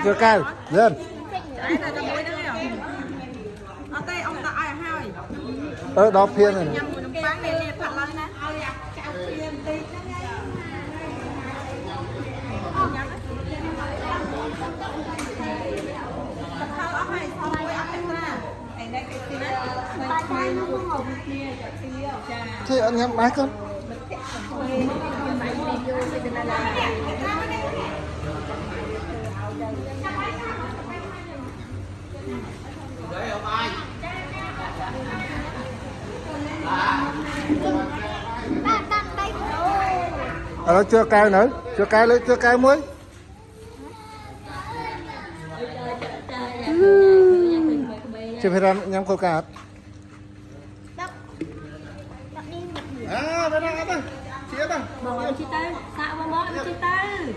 chưa cay lên đó phiên này thì anh em bái không đó chưa cay nữa chưa cay muối chưa phải làm nhắm coca bên đây chị ơi chị tư, sao mà món chị tư.